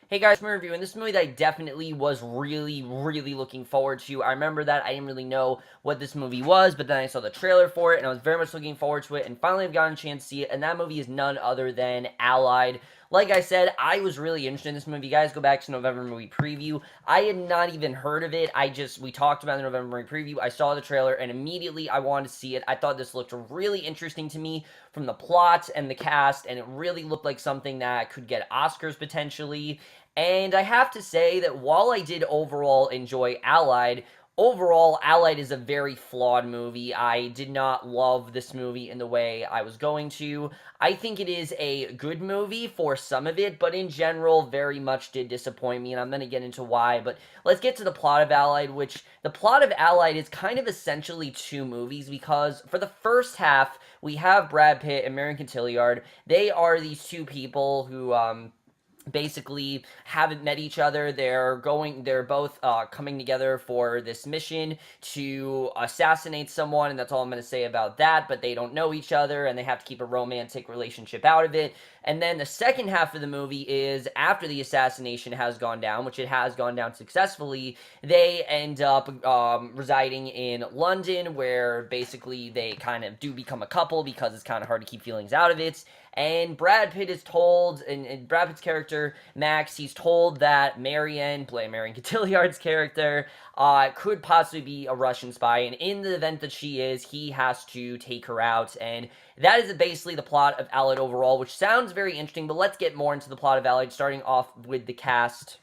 Hey guys, I'm reviewing this movie that I definitely was really looking forward to. I remember that I didn't really know what this movie was, but then I saw the trailer for it, and I was very much looking forward to it, and finally I've gotten a chance to see it, and that movie is none other than Allied. Like I said, I was really interested in this movie. You guys, go back to November movie preview. I had not even heard of it. We talked about the November movie preview. I saw the trailer, and immediately I wanted to see it. I thought this looked really interesting to me from the plot and the cast, and it really looked like something that could get Oscars potentially. And I have to say that while I did overall enjoy Allied, overall, Allied is a very flawed movie. I did not love this movie in the way I was going to. I think it is a good movie for some of it, but in general, very much did disappoint me, and I'm going to get into why. But let's get to the plot of Allied, which the plot of Allied is kind of essentially two movies, because for the first half, we have Brad Pitt and Marion Cotillard. They are these two people who, basically haven't met each other. They're both coming together for this mission to assassinate someone, and that's all I'm going to say about that. But they don't know each other, and they have to keep a romantic relationship out of it. And then the second half of the movie is after the assassination has gone down, which it has gone down successfully. They end up residing in London, where basically they kind of do become a couple because it's kind of hard to keep feelings out of it. And Brad Pitt is told, and Brad Pitt's character, Max, he's told that Marion Cotilliard's character, could possibly be a Russian spy, and in the event that she is, he has to take her out, and that is basically the plot of Allied overall, which sounds very interesting, but let's get more into the plot of Allied, starting off with the cast.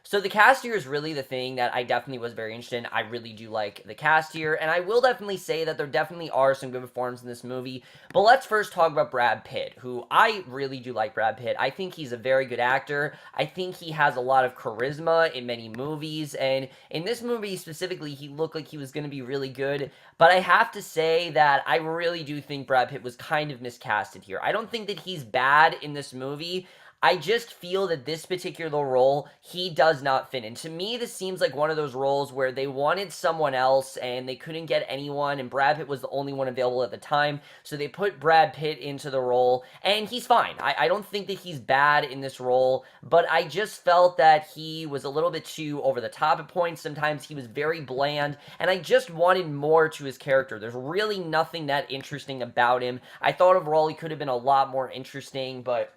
So the cast here is really the thing that I definitely was very interested in. I really do like the cast here, and I will definitely say that there definitely are some good performances in this movie. But let's first talk about Brad Pitt, who I really do like Brad Pitt. I think he's a very good actor. I think he has a lot of charisma in many movies, and in this movie specifically, he looked like he was going to be really good. But I have to say that I really do think Brad Pitt was kind of miscasted here. I don't think that he's bad in this movie. I just feel that this particular role, he does not fit in. To me, this seems like one of those roles where they wanted someone else and they couldn't get anyone, and Brad Pitt was the only one available at the time, so they put Brad Pitt into the role, and he's fine. I don't think that he's bad in this role, but I just felt that he was a little bit too over the top at points. Sometimes he was very bland, and I just wanted more to his character. There's really nothing that interesting about him. I thought overall he could have been a lot more interesting, but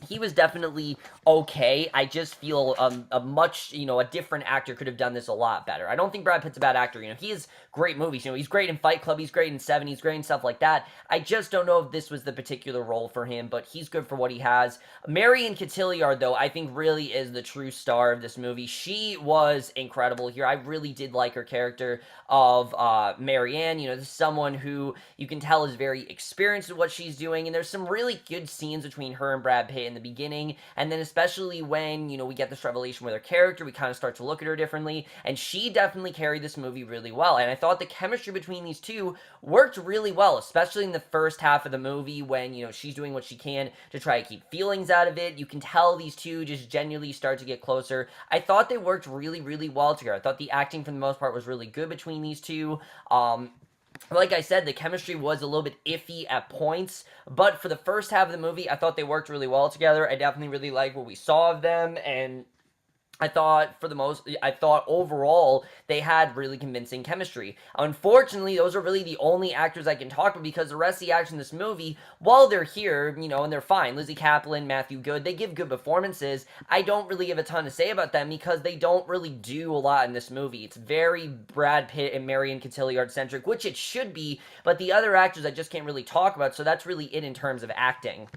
he was definitely okay. I just feel a different actor could have done this a lot better. I don't think Brad Pitt's a bad actor. He has great movies. He's great in Fight Club. He's great in Seven. He's great in stuff like that. I just don't know if this was the particular role for him, but he's good for what he has. Marion Cotillard, though, I think really is the true star of this movie. She was incredible here. I really did like her character of Marianne. This is someone who you can tell is very experienced at what she's doing, and there's some really good scenes between her and Brad Pitt in the beginning, and then especially when, we get this revelation with her character, we kind of start to look at her differently, and she definitely carried this movie really well, and I thought the chemistry between these two worked really well, especially in the first half of the movie when, she's doing what she can to try to keep feelings out of it. You can tell these two just genuinely start to get closer. I thought they worked really well together. I thought the acting for the most part was really good between these two. Like I said, the chemistry was a little bit iffy at points, but for the first half of the movie, I thought they worked really well together. I definitely really liked what we saw of them, and I thought overall they had really convincing chemistry. Unfortunately, those are really the only actors I can talk about because the rest of the actors in this movie, while they're here, and they're fine. Lizzy, Caplan, Matthew Good, they give good performances. I don't really have a ton to say about them because they don't really do a lot in this movie. It's very Brad Pitt and Marion Cotillard centric, which it should be, but the other actors I just can't really talk about, so that's really it in terms of acting.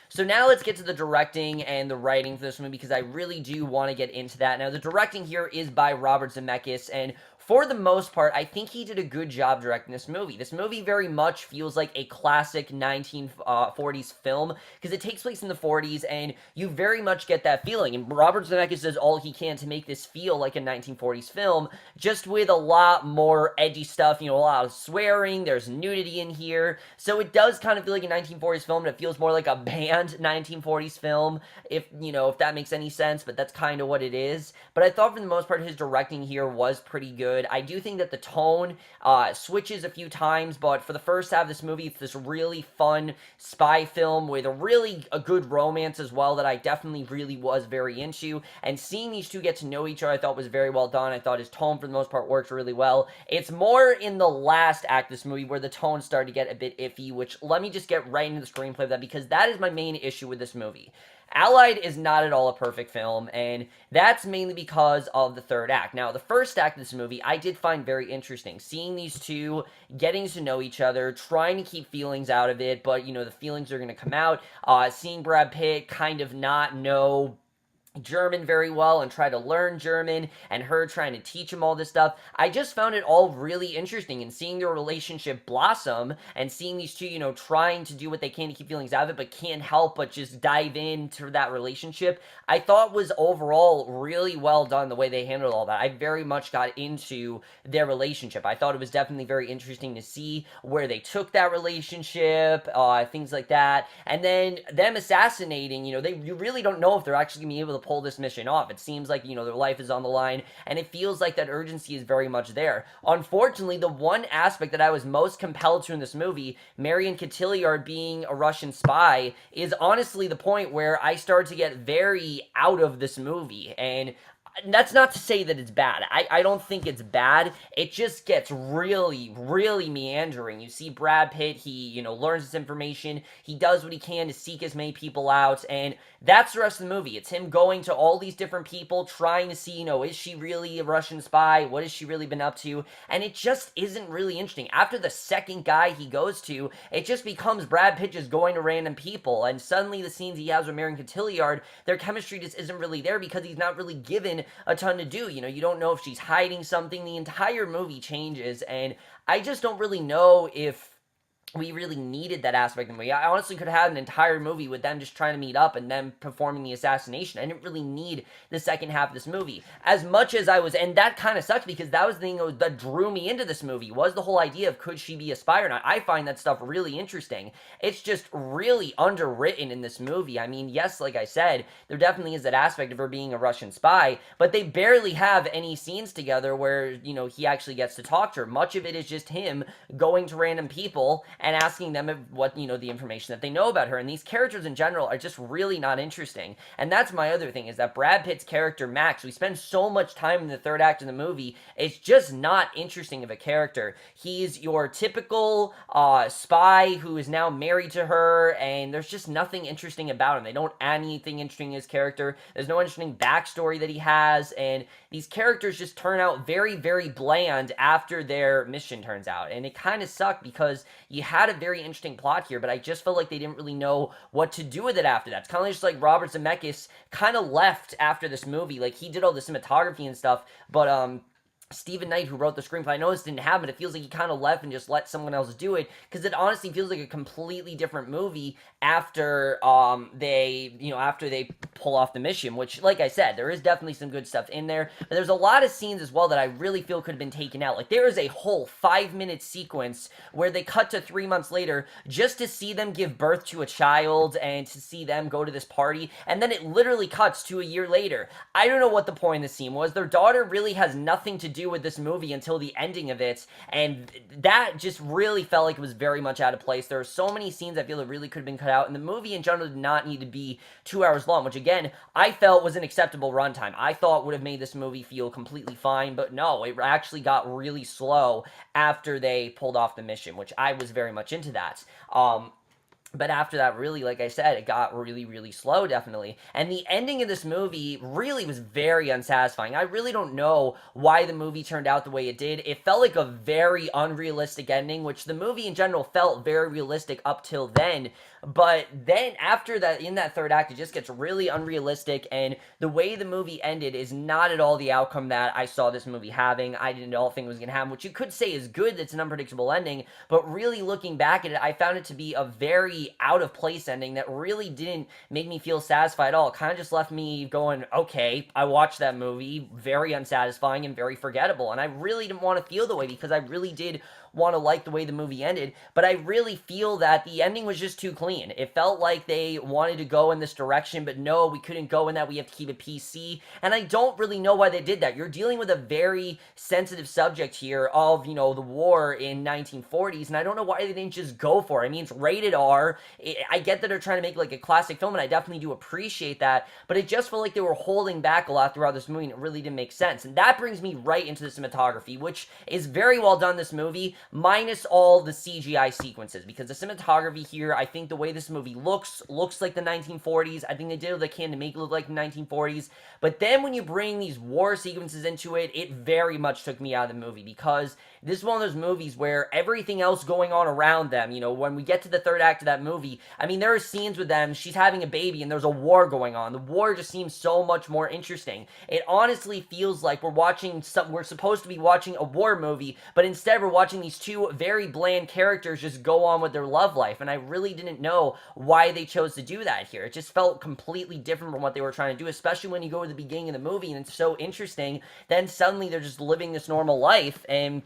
So now let's get to the directing and the writing for this movie because I really do want to get into that. Now, the directing here is by Robert Zemeckis, and for the most part, I think he did a good job directing this movie. This movie very much feels like a classic 1940s film because it takes place in the 40s, and you very much get that feeling. And Robert Zemeckis does all he can to make this feel like a 1940s film, just with a lot more edgy stuff, a lot of swearing, there's nudity in here. So it does kind of feel like a 1940s film, and it feels more like a banned 1940s film, if that makes any sense, but that's kind of what it is. But I thought for the most part, his directing here was pretty good. good. I do think that the tone switches a few times, but for the first half of this movie, it's this really fun spy film with a good romance as well that I definitely really was very into. And seeing these two get to know each other, I thought was very well done. I thought his tone, for the most part, worked really well. It's more in the last act of this movie where the tone started to get a bit iffy, which let me just get right into the screenplay of that, because that is my main issue with this movie. Allied is not at all a perfect film, and that's mainly because of the third act. Now, the first act of this movie, I did find very interesting. Seeing these two getting to know each other, trying to keep feelings out of it, but, the feelings are going to come out. Seeing Brad Pitt kind of not know German very well and try to learn German, and her trying to teach him all this stuff. I just found it all really interesting, and seeing their relationship blossom and seeing these two, trying to do what they can to keep feelings out of it, but can't help but just dive into that relationship, I thought was overall really well done the way they handled all that. I very much got into their relationship. I thought it was definitely very interesting to see where they took that relationship, things like that, and then them assassinating, you really don't know if they're actually going to be able to pull this mission off. It seems like, their life is on the line, and it feels like that urgency is very much there. Unfortunately, the one aspect that I was most compelled to in this movie, Marion Cottiliard being a Russian spy, is honestly the point where I started to get very out of this movie, and that's not to say that it's bad. I don't think it's bad. It just gets really, really meandering. You see Brad Pitt, he, learns this information. He does what he can to seek as many people out, and that's the rest of the movie. It's him going to all these different people, trying to see, is she really a Russian spy? What has she really been up to? And it just isn't really interesting. After the second guy he goes to, it just becomes Brad Pitt just going to random people, and suddenly the scenes he has with Marion Cottiliard, their chemistry just isn't really there because he's not really given a ton to do. You don't know if she's hiding something. The entire movie changes, and I just don't really know if we really needed that aspect of the movie. I honestly could have had an entire movie with them just trying to meet up and them performing the assassination. I didn't really need the second half of this movie. As much as I was, and that kind of sucks because that was the thing that drew me into this movie, was the whole idea of could she be a spy or not. I find that stuff really interesting. It's just really underwritten in this movie. I mean, yes, like I said, there definitely is that aspect of her being a Russian spy, but they barely have any scenes together where, he actually gets to talk to her. Much of it is just him going to random people and asking them what, the information that they know about her. And these characters in general are just really not interesting. And that's my other thing, is that Brad Pitt's character, Max, we spend so much time in the third act of the movie, it's just not interesting of a character. He's your typical spy who is now married to her, and there's just nothing interesting about him. They don't add anything interesting in his character. There's no interesting backstory that he has, and these characters just turn out very, very bland after their mission turns out. And it kind of sucked because you had a very interesting plot here, but I just felt like they didn't really know what to do with it after that. It's kind of just like Robert Zemeckis kind of left after this movie. Like, he did all the cinematography and stuff, but Stephen Knight, who wrote the screenplay, I know this didn't happen. It feels like he kind of left and just let someone else do it, because it honestly feels like a completely different movie after after they pull off the mission. Which, like I said, there is definitely some good stuff in there, but there's a lot of scenes as well that I really feel could have been taken out. Like, there is a whole 5-minute sequence where they cut to 3 months later just to see them give birth to a child and to see them go to this party, and then it literally cuts to a year later. I don't know what the point of the scene was. Their daughter really has nothing to do with this movie until the ending of it, and that just really felt like it was very much out of place. There are so many scenes I feel that really could have been cut out, and the movie in general did not need to be 2 hours long, which again, I felt was an acceptable runtime. I thought would have made this movie feel completely fine, but no, it actually got really slow after they pulled off the mission, which I was very much into that. But after that, really, like I said, it got really, really slow, definitely. And the ending of this movie really was very unsatisfying. I really don't know why the movie turned out the way it did. It felt like a very unrealistic ending, which the movie in general felt very realistic up till then. But then after that, in that third act, it just gets really unrealistic, and the way the movie ended is not at all the outcome that I saw this movie having. I didn't all think it was going to happen, which you could say is good, that's an unpredictable ending, but really looking back at it, I found it to be a very out-of-place ending that really didn't make me feel satisfied at all. It kind of just left me going, okay, I watched that movie, very unsatisfying and very forgettable, and I really didn't want to feel the way, because I really did want to like the way the movie ended, but I really feel that the ending was just too clean. It felt like they wanted to go in this direction, but no, we couldn't go in that. We have to keep it PC, and I don't really know why they did that. You're dealing with a very sensitive subject here of, you know, the war in 1940s, and I don't know why they didn't just go for it. I mean, it's rated R. I get that they're trying to make like a classic film, and I definitely do appreciate that, but it just felt like they were holding back a lot throughout this movie, and it really didn't make sense. And that brings me right into the cinematography, which is very well done this movie, minus all the CGI sequences, because the cinematography here, I think the way this movie looks like the 1940s. I think they did what they can to make it look like the 1940s, but then when you bring these war sequences into it, it very much took me out of the movie, because this is one of those movies where everything else going on around them, you know, when we get to the third act of that movie, I mean, there are scenes with them, she's having a baby, and there's a war going on. The war just seems so much more interesting. It honestly feels like we're supposed to be watching a war movie, but instead we're watching these two very bland characters just go on with their love life, and I really didn't know why they chose to do that here. It just felt completely different from what they were trying to do, especially when you go to the beginning of the movie, and it's so interesting, then suddenly they're just living this normal life, and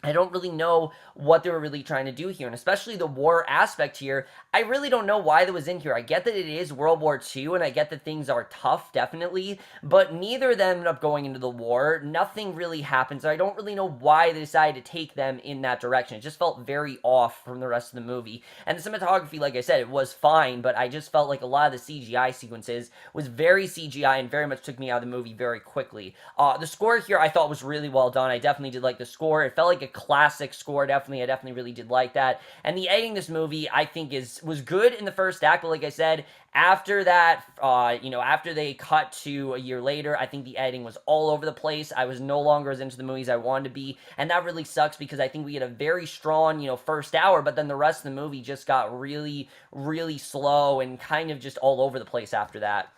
I don't really know what they were really trying to do here, and especially the war aspect here, I really don't know why that was in here. I get that it is World War II, and I get that things are tough, definitely, but neither of them end up going into the war. Nothing really happens. I don't really know why they decided to take them in that direction. It just felt very off from the rest of the movie, and the cinematography, like I said, it was fine, but I just felt like a lot of the CGI sequences was very CGI and very much took me out of the movie very quickly. The score here I thought was really well done. I definitely did like the score. It felt like a classic score, definitely. I definitely really did like that. And the editing this movie, I think, was good in the first act, but like I said, after that, after they cut to a year later, I think the editing was all over the place. I was no longer as into the movies I wanted to be, and that really sucks, because I think we had a very strong, first hour, but then the rest of the movie just got really, really slow and kind of just all over the place after that.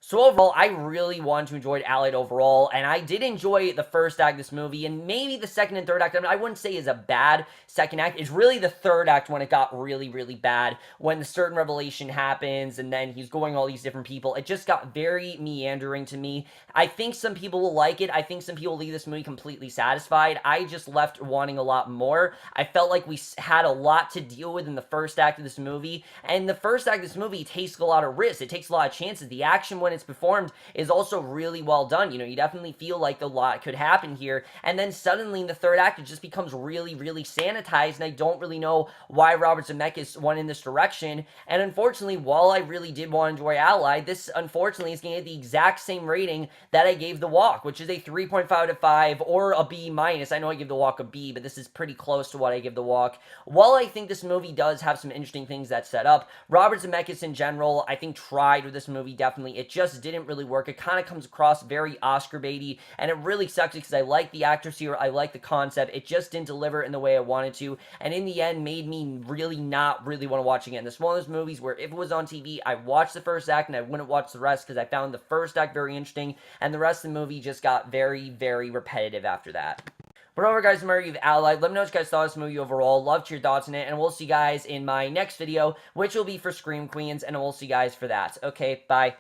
So overall, I really wanted to enjoy Allied overall, and I did enjoy the first act of this movie, and maybe the second and third act. I mean, I wouldn't say is a bad second act. It's really the third act when it got really, really bad, when the certain revelation happens, and then he's going all these different people. It just got very meandering to me. I think some people will like it. I think some people leave this movie completely satisfied. I just left wanting a lot more. I felt like we had a lot to deal with in the first act of this movie, and the first act of this movie takes a lot of risks. It takes a lot of chances. The action when it's performed is also really well done. You definitely feel like a lot could happen here, and then suddenly in the third act it just becomes really, really sanitized, and I don't really know why Robert Zemeckis went in this direction. And unfortunately, while I really did want to enjoy Allied, this unfortunately is going to get the exact same rating that I gave The Walk, which is a 3.5 out of 5 or a B minus. I know I give The Walk a B, but this is pretty close to what I give The Walk. While I think this movie does have some interesting things that set up, Robert Zemeckis in general, I think, tried with this movie. Definitely, it just didn't really work. It kind of comes across very Oscar baity, and it really sucks because I like the actors here, I like the concept. It just didn't deliver in the way I wanted to, and in the end made me really not really want to watch again. This is one of those movies where if it was on TV, I watched the first act and I wouldn't watch the rest, because I found the first act very interesting, and the rest of the movie just got very, very repetitive after that. But over, guys, I'm Marion of Allied. Let me know what you guys thought of this movie overall. Love to your thoughts on it, and we'll see you guys in my next video, which will be for Scream Queens, and we'll see you guys for that. Okay, bye.